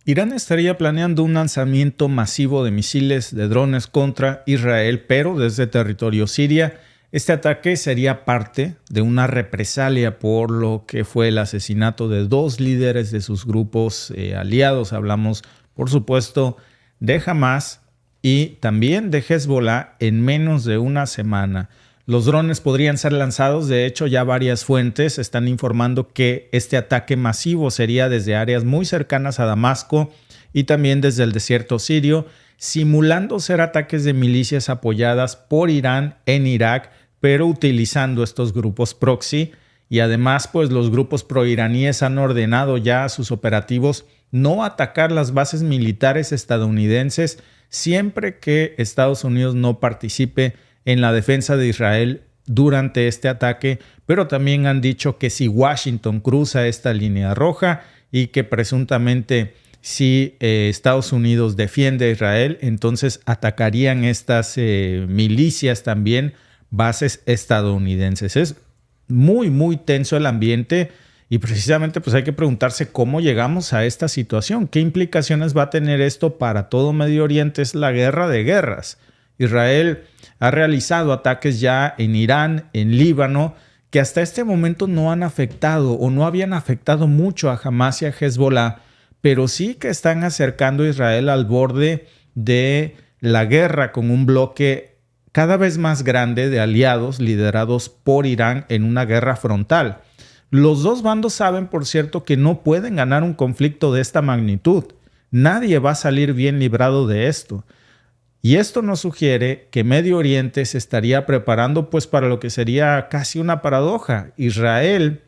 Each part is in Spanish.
Irán estaría planeando un lanzamiento masivo de misiles de drones contra Israel, pero desde territorio siria. Este ataque sería parte de una represalia por lo que fue el asesinato de dos líderes de sus grupos aliados. Hablamos, por supuesto, de Hamas y también de Hezbollah en menos de una semana. Los drones podrían ser lanzados, de hecho ya varias fuentes están informando que este ataque masivo sería desde áreas muy cercanas a Damasco y también desde el desierto sirio, simulando ser ataques de milicias apoyadas por Irán en Irak, pero utilizando estos grupos proxy. Y además, pues los grupos proiraníes han ordenado ya a sus operativos no atacar las bases militares estadounidenses siempre que Estados Unidos no participe en la defensa de Israel durante este ataque, pero también han dicho que si Washington cruza esta línea roja y que presuntamente si Estados Unidos defiende a Israel, entonces atacarían estas milicias también bases estadounidenses. Es muy, muy tenso el ambiente y precisamente pues hay que preguntarse cómo llegamos a esta situación, qué implicaciones va a tener esto para todo Medio Oriente. Es la guerra de guerras. Israel ha realizado ataques ya en Irán, en Líbano, que hasta este momento no han afectado o no habían afectado mucho a Hamas y a Hezbollah, pero sí que están acercando a Israel al borde de la guerra con un bloque cada vez más grande de aliados liderados por Irán en una guerra frontal. Los dos bandos saben, por cierto, que no pueden ganar un conflicto de esta magnitud. Nadie va a salir bien librado de esto. Y esto nos sugiere que Medio Oriente se estaría preparando pues para lo que sería casi una paradoja. Israel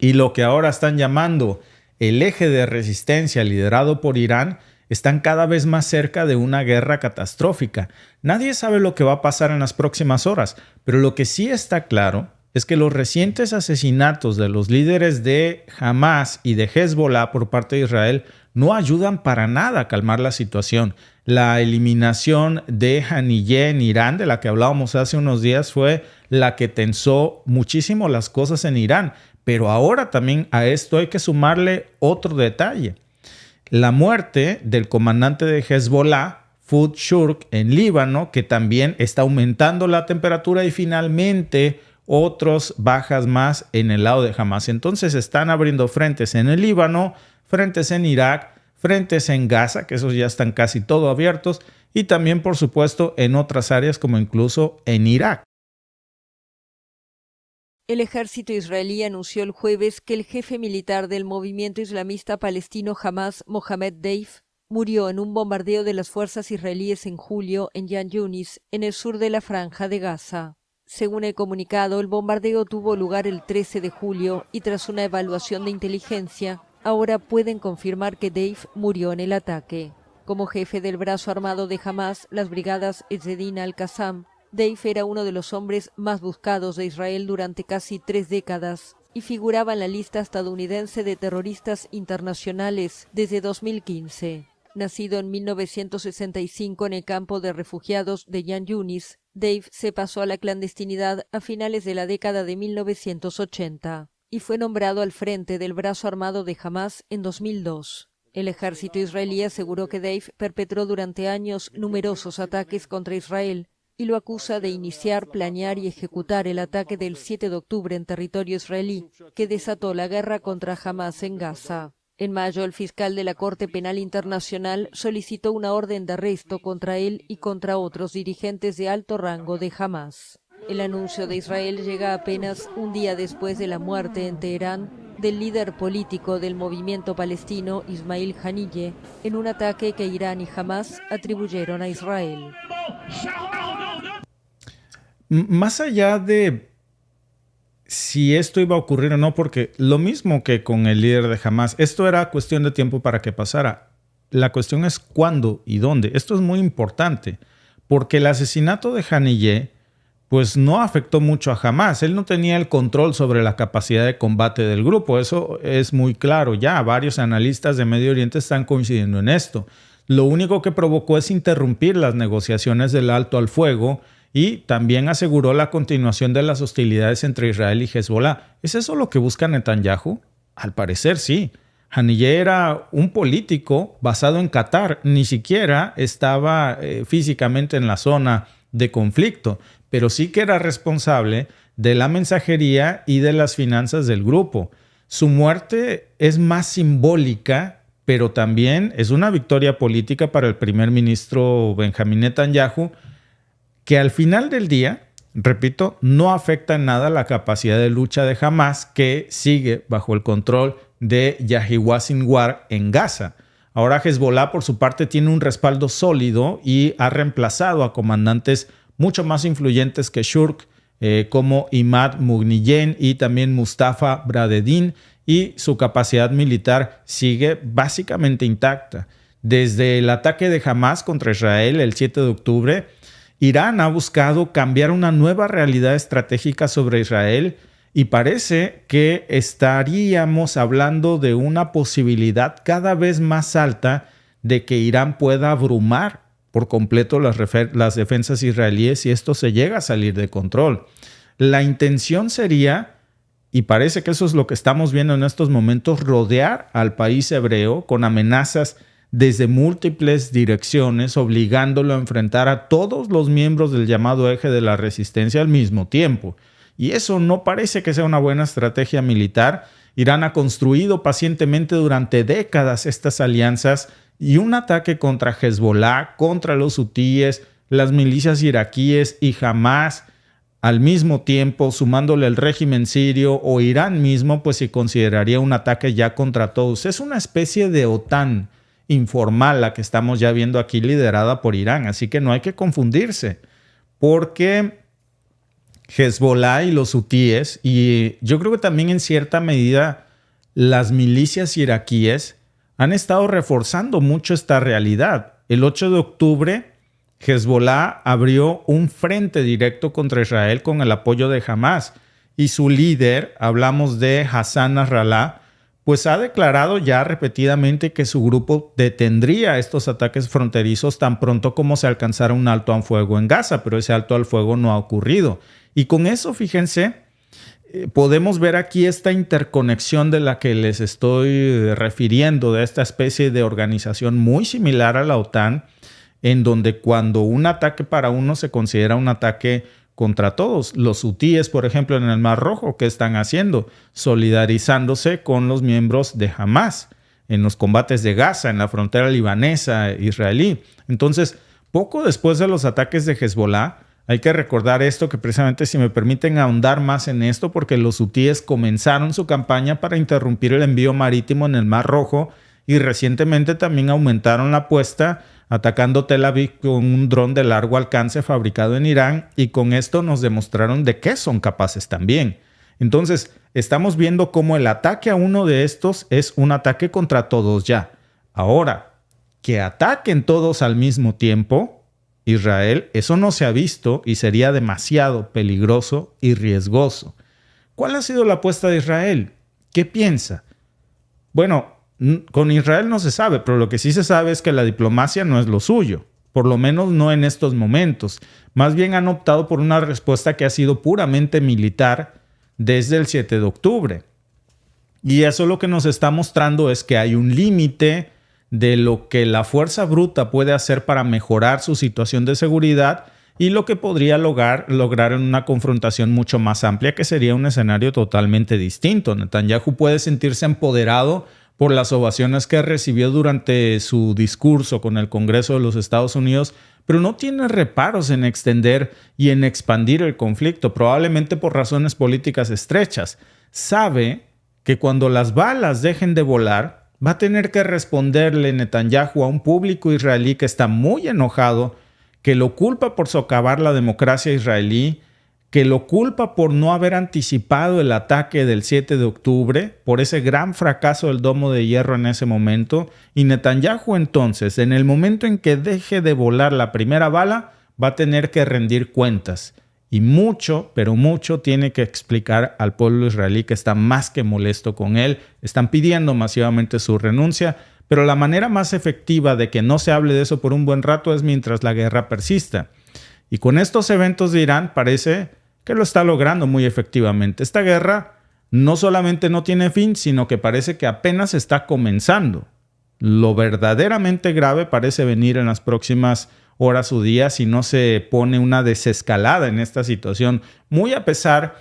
y lo que ahora están llamando el eje de resistencia liderado por Irán están cada vez más cerca de una guerra catastrófica. Nadie sabe lo que va a pasar en las próximas horas, pero lo que sí está claro es que los recientes asesinatos de los líderes de Hamas y de Hezbollah por parte de Israel no ayudan para nada a calmar la situación. La eliminación de Haniyeh en Irán, de la que hablábamos hace unos días, fue la que tensó muchísimo las cosas en Irán. Pero ahora también a esto hay que sumarle otro detalle. La muerte del comandante de Hezbollah, Fuad Shukr, en Líbano, que también está aumentando la temperatura, y finalmente otros bajas más en el lado de Hamas. Entonces están abriendo frentes en el Líbano, frentes en Irak, frentes en Gaza, que esos ya están casi todo abiertos, y también, por supuesto, en otras áreas como incluso en Irak. El ejército israelí anunció el jueves que el jefe militar del movimiento islamista palestino Hamas, Mohammed Deif, murió en un bombardeo de las fuerzas israelíes en julio en Khan Yunis, en el sur de la Franja de Gaza. Según el comunicado, el bombardeo tuvo lugar el 13 de julio y tras una evaluación de inteligencia, ahora pueden confirmar que Deif murió en el ataque. Como jefe del brazo armado de Hamas, las brigadas Ezzedin al-Qassam, Deif era uno de los hombres más buscados de Israel durante casi 3 décadas y figuraba en la lista estadounidense de terroristas internacionales desde 2015. Nacido en 1965 en el campo de refugiados de Khan Yunis, Deif se pasó a la clandestinidad a finales de la década de 1980 y fue nombrado al frente del brazo armado de Hamas en 2002. El ejército israelí aseguró que Deif perpetró durante años numerosos ataques contra Israel y lo acusa de iniciar, planear y ejecutar el ataque del 7 de octubre en territorio israelí, que desató la guerra contra Hamas en Gaza. En mayo, el fiscal de la Corte Penal Internacional solicitó una orden de arresto contra él y contra otros dirigentes de alto rango de Hamas. El anuncio de Israel llega apenas un día después de la muerte en Teherán del líder político del movimiento palestino Ismail Haniyeh en un ataque que Irán y Hamas atribuyeron a Israel. Más allá de si esto iba a ocurrir o no, porque lo mismo que con el líder de Hamas, esto era cuestión de tiempo para que pasara. La cuestión es cuándo y dónde. Esto es muy importante, porque el asesinato de Haniyeh pues no afectó mucho a Hamas. Él no tenía el control sobre la capacidad de combate del grupo. Eso es muy claro ya. Varios analistas de Medio Oriente están coincidiendo en esto. Lo único que provocó es interrumpir las negociaciones del alto al fuego y también aseguró la continuación de las hostilidades entre Israel y Hezbollah. ¿Es eso lo que busca Netanyahu? Al parecer sí. Haniyeh era un político basado en Qatar, ni siquiera estaba físicamente en la zona de conflicto, pero sí que era responsable de la mensajería y de las finanzas del grupo. Su muerte es más simbólica, pero también es una victoria política para el primer ministro Benjamín Netanyahu, que al final del día, repito, no afecta en nada la capacidad de lucha de Hamás, que sigue bajo el control de Yahya Sinwar en Gaza. Ahora Hezbollah, por su parte, tiene un respaldo sólido y ha reemplazado a comandantes mucho más influyentes que Shurk, como Imad Mughniyen y también Mustafa Bradedin, y su capacidad militar sigue básicamente intacta. Desde el ataque de Hamás contra Israel el 7 de octubre, Irán ha buscado cambiar una nueva realidad estratégica sobre Israel y parece que estaríamos hablando de una posibilidad cada vez más alta de que Irán pueda abrumar por completo las defensas israelíes si esto se llega a salir de control. La intención sería, y parece que eso es lo que estamos viendo en estos momentos, rodear al país hebreo con amenazas desde múltiples direcciones, obligándolo a enfrentar a todos los miembros del llamado eje de la resistencia al mismo tiempo. Y eso no parece que sea una buena estrategia militar. Irán ha construido pacientemente durante décadas estas alianzas, y un ataque contra Hezbollah, contra los hutíes, las milicias iraquíes y Hamás, al mismo tiempo, sumándole el régimen sirio o Irán mismo, pues se consideraría un ataque ya contra todos. Es una especie de OTAN informal la que estamos ya viendo aquí, liderada por Irán. Así que no hay que confundirse, porque Hezbollah y los hutíes, y yo creo que también en cierta medida las milicias iraquíes, han estado reforzando mucho esta realidad. El 8 de octubre, Hezbollah abrió un frente directo contra Israel con el apoyo de Hamás, y su líder, hablamos de Hassan Nasrallah, pues ha declarado ya repetidamente que su grupo detendría estos ataques fronterizos tan pronto como se alcanzara un alto al fuego en Gaza, pero ese alto al fuego no ha ocurrido. Y con eso, fíjense, podemos ver aquí esta interconexión de la que les estoy refiriendo, de esta especie de organización muy similar a la OTAN, en donde cuando un ataque para uno se considera un ataque contra todos. Los hutíes, por ejemplo, en el Mar Rojo, ¿qué están haciendo? Solidarizándose con los miembros de Hamás en los combates de Gaza, en la frontera libanesa israelí. Entonces, poco después de los ataques de Hezbollah, hay que recordar esto, que precisamente, si me permiten ahondar más en esto, porque los hutíes comenzaron su campaña para interrumpir el envío marítimo en el Mar Rojo, y recientemente también aumentaron la apuesta atacando Tel Aviv con un dron de largo alcance fabricado en Irán, y con esto nos demostraron de qué son capaces también. Entonces, estamos viendo cómo el ataque a uno de estos es un ataque contra todos ya. Ahora, que ataquen todos al mismo tiempo, Israel, eso no se ha visto y sería demasiado peligroso y riesgoso. ¿Cuál ha sido la apuesta de Israel? ¿Qué piensa? Bueno, con Israel no se sabe, pero lo que sí se sabe es que la diplomacia no es lo suyo, por lo menos no en estos momentos. Más bien han optado por una respuesta que ha sido puramente militar desde el 7 de octubre. Y eso lo que nos está mostrando es que hay un límite de lo que la fuerza bruta puede hacer para mejorar su situación de seguridad y lo que podría lograr en una confrontación mucho más amplia, que sería un escenario totalmente distinto. Netanyahu puede sentirse empoderado por las ovaciones que recibió durante su discurso con el Congreso de los Estados Unidos, pero no tiene reparos en extender y en expandir el conflicto, probablemente por razones políticas estrechas. Sabe que cuando las balas dejen de volar, va a tener que responderle Netanyahu a un público israelí que está muy enojado, que lo culpa por socavar la democracia israelí, que lo culpa por no haber anticipado el ataque del 7 de octubre, por ese gran fracaso del domo de hierro en ese momento. Y Netanyahu entonces, en el momento en que deje de volar la primera bala, va a tener que rendir cuentas. Y mucho, pero mucho, tiene que explicar al pueblo israelí, que está más que molesto con él. Están pidiendo masivamente su renuncia, pero la manera más efectiva de que no se hable de eso por un buen rato es mientras la guerra persista. Y con estos eventos de Irán parece que lo está logrando muy efectivamente. Esta guerra no solamente no tiene fin, sino que parece que apenas está comenzando. Lo verdaderamente grave parece venir en las próximas horas o días si no se pone una desescalada en esta situación, muy a pesar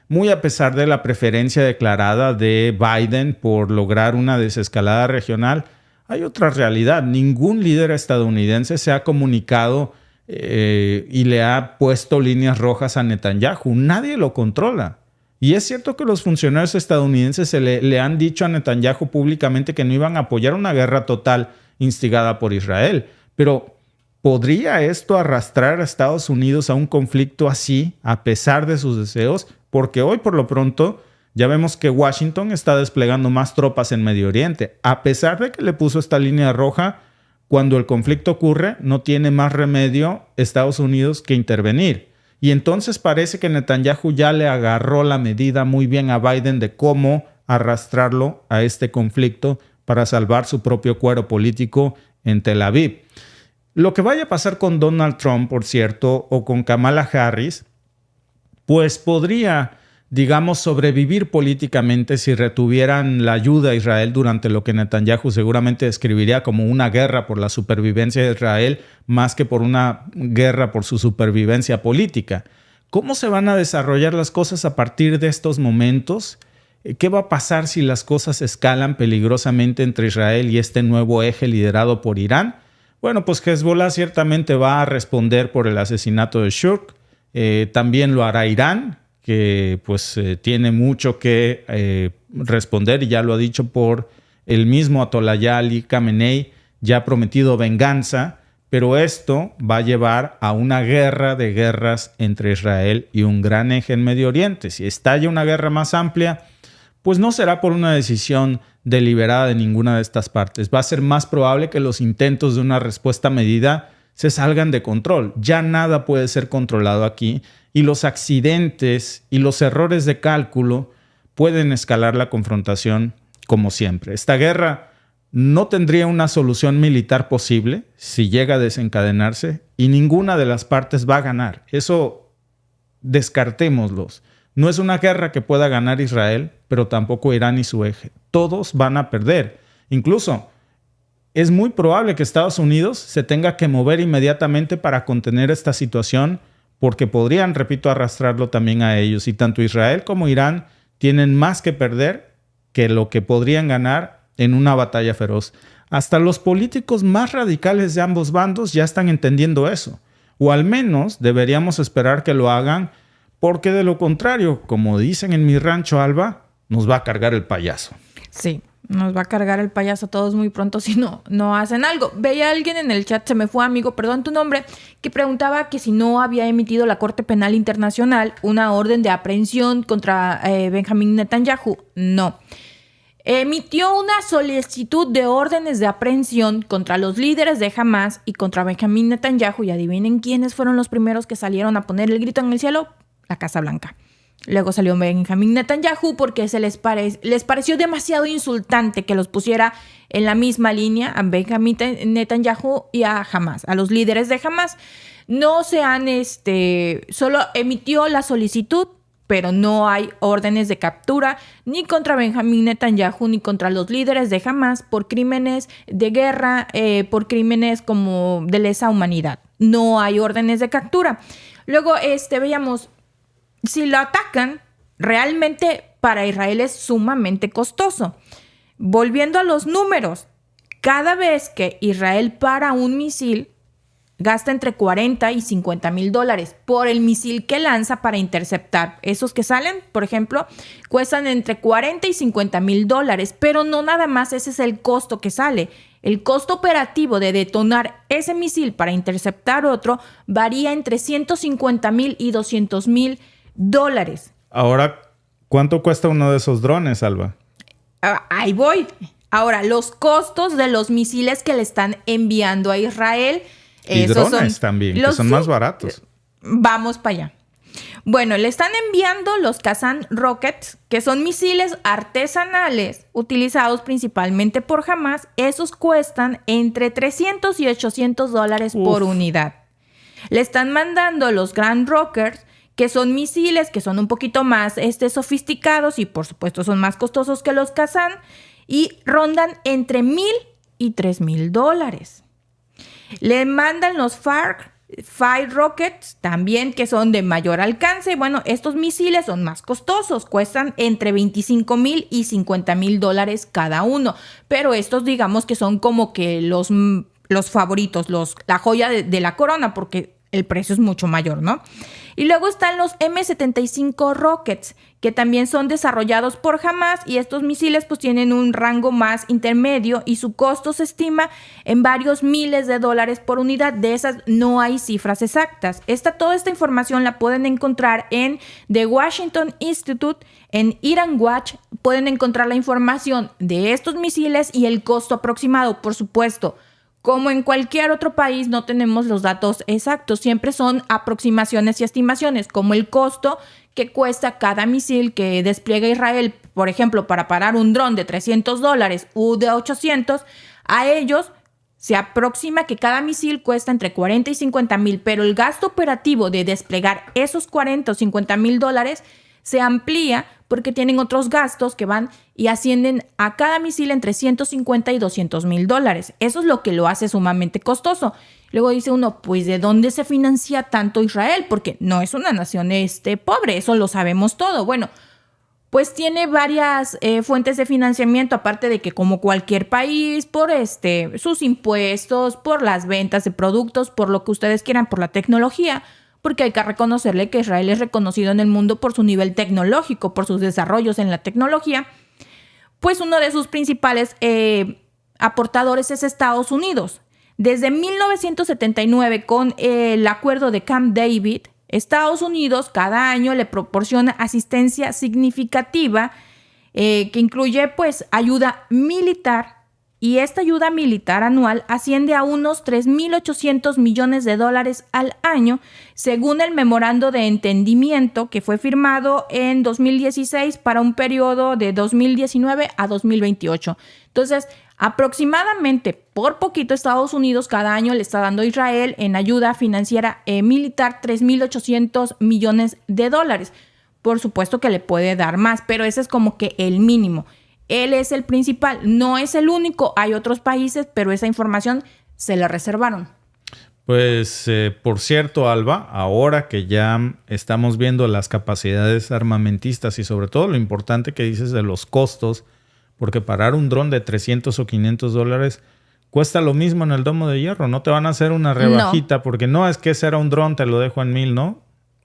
de la preferencia declarada de Biden por lograr una desescalada regional. Hay otra realidad. Ningún líder estadounidense se ha comunicado y le ha puesto líneas rojas a Netanyahu. Nadie lo controla. Y es cierto que los funcionarios estadounidenses le han dicho a Netanyahu públicamente que no iban a apoyar una guerra total instigada por Israel. Pero ¿podría esto arrastrar a Estados Unidos a un conflicto así, a pesar de sus deseos? Porque hoy, por lo pronto, ya vemos que Washington está desplegando más tropas en Medio Oriente. A pesar de que le puso esta línea roja, cuando el conflicto ocurre, no tiene más remedio Estados Unidos que intervenir. Y entonces parece que Netanyahu ya le agarró la medida muy bien a Biden de cómo arrastrarlo a este conflicto para salvar su propio cuero político en Tel Aviv. Lo que vaya a pasar con Donald Trump, por cierto, o con Kamala Harris, pues podría, digamos, sobrevivir políticamente si retuvieran la ayuda a Israel durante lo que Netanyahu seguramente describiría como una guerra por la supervivencia de Israel, más que por una guerra por su supervivencia política. ¿Cómo se van a desarrollar las cosas a partir de estos momentos? ¿Qué va a pasar si las cosas escalan peligrosamente entre Israel y este nuevo eje liderado por Irán? Bueno, pues Hezbollah ciertamente va a responder por el asesinato de Shurk. También lo hará Irán, que pues tiene mucho que responder, y ya lo ha dicho por el mismo Ayatollah Ali Khamenei, ya ha prometido venganza, pero esto va a llevar a una guerra de guerras entre Israel y un gran eje en Medio Oriente. Si estalla una guerra más amplia, pues no será por una decisión deliberada de ninguna de estas partes. Va a ser más probable que los intentos de una respuesta medida se salgan de control. Ya nada puede ser controlado aquí y los accidentes y los errores de cálculo pueden escalar la confrontación como siempre. Esta guerra no tendría una solución militar posible si llega a desencadenarse y ninguna de las partes va a ganar. Eso descartémoslos. No es una guerra que pueda ganar Israel, pero tampoco Irán y su eje. Todos van a perder. Incluso es muy probable que Estados Unidos se tenga que mover inmediatamente para contener esta situación, porque podrían, repito, arrastrarlo también a ellos. Y tanto Israel como Irán tienen más que perder que lo que podrían ganar en una batalla feroz. Hasta los políticos más radicales de ambos bandos ya están entendiendo eso. O al menos deberíamos esperar que lo hagan, porque de lo contrario, como dicen en mi rancho, Alba, nos va a cargar el payaso. Sí, nos va a cargar el payaso a todos muy pronto si no hacen algo. Veía a alguien en el chat, se me fue amigo, perdón tu nombre, que preguntaba que si no había emitido la Corte Penal Internacional una orden de aprehensión contra Benjamín Netanyahu. No. Emitió una solicitud de órdenes de aprehensión contra los líderes de Hamas y contra Benjamín Netanyahu. Y adivinen quiénes fueron los primeros que salieron a poner el grito en el cielo. La Casa Blanca. Luego salió Benjamín Netanyahu porque les pareció demasiado insultante que los pusiera en la misma línea a Benjamín Netanyahu y a Hamas, a los líderes de Hamas. No se han, solo emitió la solicitud, pero no hay órdenes de captura ni contra Benjamín Netanyahu ni contra los líderes de Hamas por crímenes de guerra, por crímenes como de lesa humanidad. No hay órdenes de captura. Luego, veíamos, si lo atacan, realmente para Israel es sumamente costoso. Volviendo a los números, cada vez que Israel para un misil, gasta entre 40 y 50 mil dólares por el misil que lanza para interceptar. Esos que salen, por ejemplo, cuestan entre 40 y 50 mil dólares, pero no nada más ese es el costo que sale. El costo operativo de detonar ese misil para interceptar otro varía entre 150 mil y 200 mil dólares. Ahora, ¿cuánto cuesta uno de esos drones, Alba? Ahí voy. Ahora, los costos de los misiles que le están enviando a Israel. Y drones también, que son más baratos. Vamos para allá. Bueno, le están enviando los Qassam Rockets, que son misiles artesanales utilizados principalmente por Hamas. Esos cuestan entre 300 y 800 dólares por unidad. Le están mandando los Grand Rockers, que son misiles que son un poquito más sofisticados y por supuesto son más costosos que los Qassam y rondan entre $1,000 y $3,000. Le mandan los Fire Rockets también, que son de mayor alcance. Bueno, estos misiles son más costosos, cuestan entre $25,000 y $50,000 cada uno, pero estos digamos que son como que los favoritos, la joya de la corona, porque el precio es mucho mayor, ¿no? Y luego están los M-75 Rockets, que también son desarrollados por Hamas, y estos misiles pues tienen un rango más intermedio y su costo se estima en varios miles de dólares por unidad. De esas no hay cifras exactas. Toda esta información la pueden encontrar en The Washington Institute, en Iran Watch. Pueden encontrar la información de estos misiles y el costo aproximado, por supuesto. Como en cualquier otro país, no tenemos los datos exactos, siempre son aproximaciones y estimaciones, como el costo que cuesta cada misil que despliega Israel, por ejemplo, para parar un dron de $300 u de 800, a ellos se aproxima que cada misil cuesta entre 40 y 50 mil, pero el gasto operativo de desplegar esos 40 o 50 mil dólares se amplía porque tienen otros gastos que van y ascienden a cada misil entre 150 y 200 mil dólares. Eso es lo que lo hace sumamente costoso. Luego dice uno, pues ¿de dónde se financia tanto Israel? Porque no es una nación pobre, eso lo sabemos todo. Bueno, pues tiene varias fuentes de financiamiento, aparte de que como cualquier país, por sus impuestos, por las ventas de productos, por lo que ustedes quieran, por la tecnología, porque hay que reconocerle que Israel es reconocido en el mundo por su nivel tecnológico, por sus desarrollos en la tecnología. Pues uno de sus principales aportadores es Estados Unidos. Desde 1979, con el acuerdo de Camp David, Estados Unidos cada año le proporciona asistencia significativa que incluye pues ayuda militar, y esta ayuda militar anual asciende a unos $3,800 millones al año, según el memorando de entendimiento que fue firmado en 2016 para un periodo de 2019 a 2028. Entonces, aproximadamente por poquito Estados Unidos cada año le está dando a Israel en ayuda financiera militar $3,800 millones. Por supuesto que le puede dar más, pero ese es como que el mínimo. Él es el principal, no es el único, hay otros países, pero esa información se la reservaron. Pues, por cierto, Alba, ahora que ya estamos viendo las capacidades armamentistas y sobre todo lo importante que dices de los costos, porque parar un dron de 300 o 500 dólares cuesta lo mismo en el Domo de Hierro, no te van a hacer una rebajita, porque no es que ese era un dron, te lo dejo en 1,000, ¿no?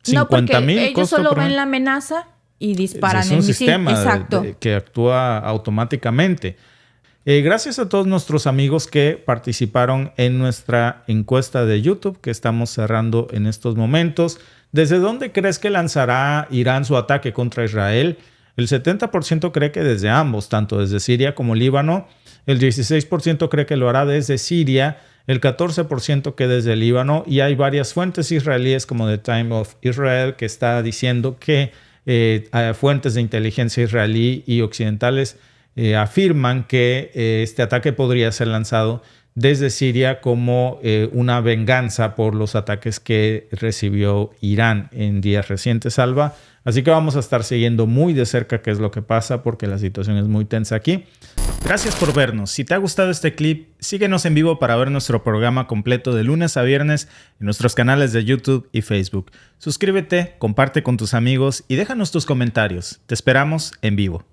50,000. No, porque ellos solo ven la amenaza y disparan el misil. Es un sistema que actúa automáticamente. Gracias a todos nuestros amigos que participaron en nuestra encuesta de YouTube que estamos cerrando en estos momentos. ¿Desde dónde crees que lanzará Irán su ataque contra Israel? El 70% cree que desde ambos, tanto desde Siria como Líbano. El 16% cree que lo hará desde Siria. El 14% que desde Líbano. Y hay varias fuentes israelíes como The Time of Israel que está diciendo que fuentes de inteligencia israelí y occidentales afirman que este ataque podría ser lanzado desde Siria como una venganza por los ataques que recibió Irán en días recientes, Alba. Así que vamos a estar siguiendo muy de cerca qué es lo que pasa porque la situación es muy tensa aquí. Gracias por vernos. Si te ha gustado este clip, síguenos en vivo para ver nuestro programa completo de lunes a viernes en nuestros canales de YouTube y Facebook. Suscríbete, comparte con tus amigos y déjanos tus comentarios. Te esperamos en vivo.